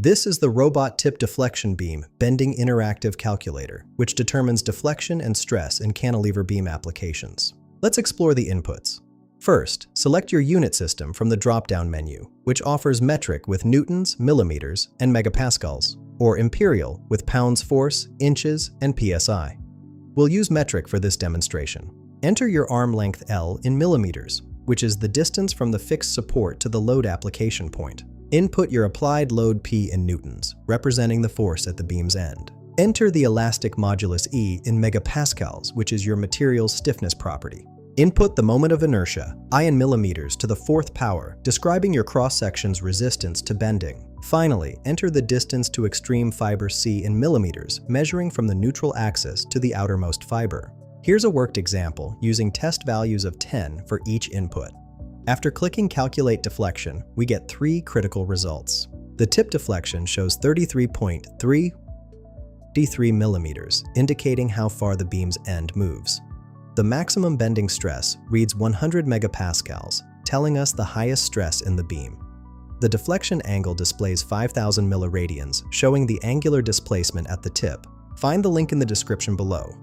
This is the Robot Tip Deflection Beam Bending Interactive Calculator, which determines deflection and stress in cantilever beam applications. Let's explore the inputs. First, select your unit system from the drop-down menu, which offers metric with newtons, millimeters, and megapascals, or imperial with pounds force, inches, and psi. We'll use metric for this demonstration. Enter your arm length L in millimeters, which is the distance from the fixed support to the load application point. Input your applied load P in newtons, representing the force at the beam's end. Enter the elastic modulus E in megapascals, which is your material's stiffness property. Input the moment of inertia, I in millimeters to the fourth power, describing your cross-section's resistance to bending. Finally, enter the distance to extreme fiber C in millimeters, measuring from the neutral axis to the outermost fiber. Here's a worked example using test values of 10 for each input. After clicking Calculate Deflection, we get 3 critical results. The tip deflection shows 33.3 millimeters, indicating how far the beam's end moves. The maximum bending stress reads 100 megapascals, telling us the highest stress in the beam. The deflection angle displays 5,000 milliradians, showing the angular displacement at the tip. Find the link in the description below.